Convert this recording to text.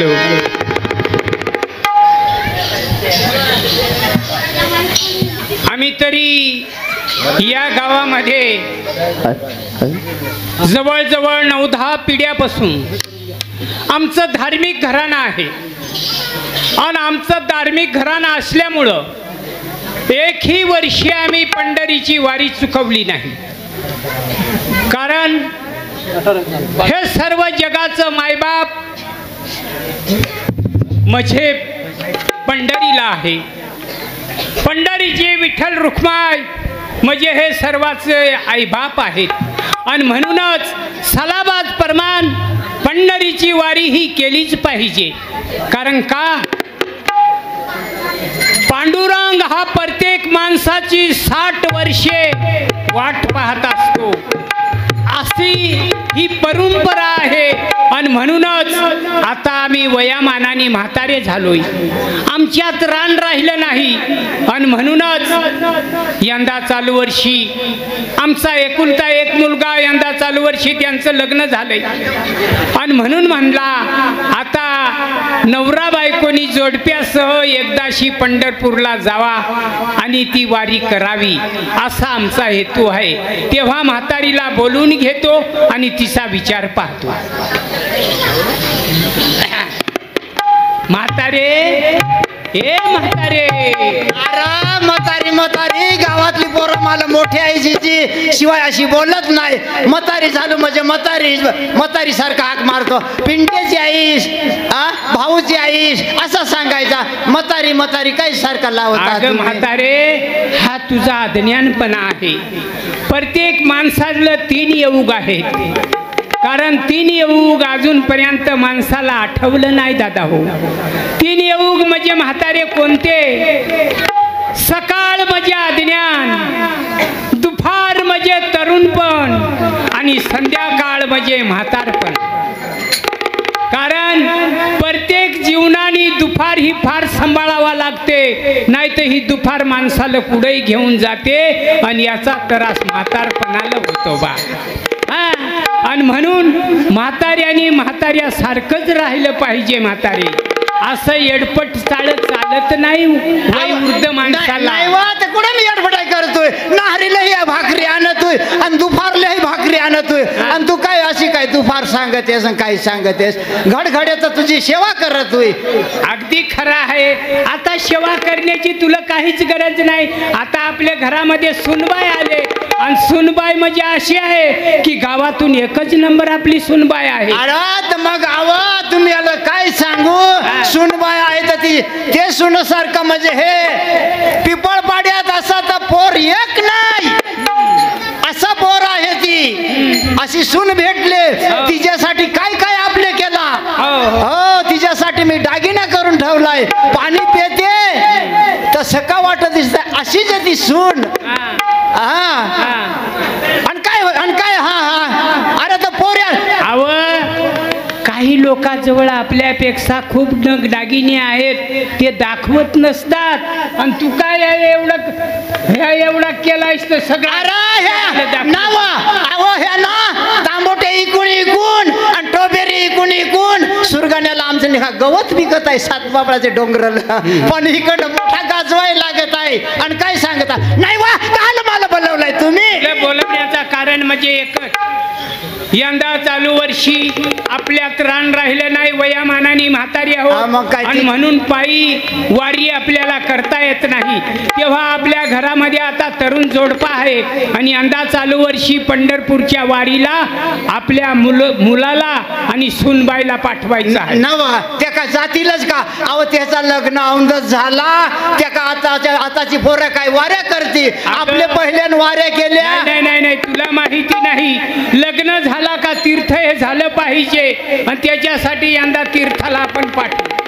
Hello. आम्ही तरी या गावामध्ये जवळजवळ 9-10 पिढ्यापासून आमचं धार्मिक घराणं आहे आणि आमचं धार्मिक घराणं असल्यामुळं एकही वर्षी आम्ही पंढरीची वारी चुकवली नाही. कारण हे सर्व जगाचं मायबाप म्हणजे पंढरीला आहे. पंढरीचे विठ्ठल रुक्माई म्हणजे हे सर्वाचे आईबाप आहेत आणि म्हणूनच सालाबाद प्रमाण पंढरीची वारी ही केलीच पाहिजे. कारण का पांडुरंग हा प्रत्येक माणसाची 60 वर्षे वाट पाहत असतो, अशी ही परंपरा आहे. आणि म्हणूनच आता आम्ही वयामानाने म्हातारे झालोय, आमच्यात रान राहिलं नाही. आणि म्हणूनच यंदा चालू वर्षी आमचा एकुलता एक मुलगा, यंदा चालू वर्षी त्यांचं लग्न झालंय. आणि म्हणून म्हणला आता नवरा बायकोनी जोडप्यासह एकदाशी पंढरपूरला जावा आणि ती वारी करावी, असा आमचा हेतू आहे. तेव्हा म्हातारीला बोलून घेतो आणि तिचा विचार पाहतो. म्हातारे, ए म्हातारे, अरे म्हातारी म्हातारी, गावातली पोरं मला मोठी आईची शिवाय अशी बोलत नाही. म्हातारी झालो म्हणजे म्हातारी सारखा हाक मारतो. पिंट्याची आईस, भाऊची आईस असं सांगायचा. म्हातारी म्हातारी काही सारखा लावतात. म्हातारे, हा तुझा अज्ञानपणा आहे. प्रत्येक माणसाला 3 युग आहेत. कारण 3 युग अजूनपर्यंत माणसाला आठवलं नाही दादा हो. 3 युग म्हणजे म्हातारे कोणते? सकाळ म्हणजे अज्ञान, दुपार म्हणजे तरुणपण आणि संध्याकाळ म्हणजे म्हातारपण. कारण प्रत्येक जीवनाने दुपार ही फार सांभाळावा लागते, नाही तर ही दुपार माणसाला पुढे घेऊन जाते आणि याचा त्रास म्हातारपणाला होतो बा. आणि म्हणून म्हाताऱ्याने म्हाताऱ्यासारखंच राहिलं पाहिजे. म्हातारे असं येडपट चालत नाही वृद्ध माणसाला. कुठे मी येडपटाई करतोय? नाहरीलाही भाकरी आणतोय आणि दुपारलाही भाकरी आणतोय. आणि तू काय अशी काय दुपार सांगतेस आणि काय सांगतेस? घडघड्यात तुझी सेवा करतोय. अगदी खरं आहे. आता सेवा करण्याची तुला काहीच गरज नाही. आता आपल्या घरामध्ये सुनबाई आले आणि सुनबाई म्हणजे अशी आहे की गावातून एकच नंबर आपली सुनबाई आहे. अरे मग गावात तुम्ही याला काय सांगू? सुनबाई आहे तर ती ते सुनसारखं म्हणजे हे पिपळ पाड्यात असा तर पोर एक नाही, असा पोर आहे. ती अशी सून भेटले, तिच्यासाठी काय काय आपले केला. हो, तिच्यासाठी मी दागिना करून ठेवलाय. पाणी पिते तर सका वाटत दिसत अशीच आहे ती सून. आणि काय अरे तर पोऱ्या काही लोकांजवळ आपल्यापेक्षा खूप दागिने आहेत, ते दाखवत नसतात. आणि तू काय एवढा केलायस तर सगळं तांबोटे इकून आणि टोपेरी इकून सुरगाण्याला आमचं निघा गवत विकत आहे 7 बाबळाचे डोंगराला. पण इकडं मोठा गाजवाय लागत आहे. आणि काय सांगता नाही वा काल मला बोलवलंय तुम्ही? बोलवण्याचं कारण म्हणजे एकच, यंदा चालू वर्षी आपल्यात रान राहिलं नाही, वयामानाने म्हातारी आहोत आणि म्हणून पायी वारी आपल्याला करता येत नाही. तेव्हा आपल्या घरामध्ये आता तरुण जोडपा आहे आणि यंदा चालू वर्षी पंढरपूरच्या वारीला आपल्या मुलाला आणि सुनबाईला पाठवायचं आहे. नवा त्या का जातीलच का? अहो त्याचा लग्न औंदच झाला. त्या का आताची पोरं काय वाऱ्या करते? आपले पहिल्यान वाऱ्या केल्या. नाही, तुला माहिती नाही. लग्न झाला का तीर्थ हे झालं पाहिजे आणि त्याच्यासाठी यंदा तीर्थाला आपण पाठवू.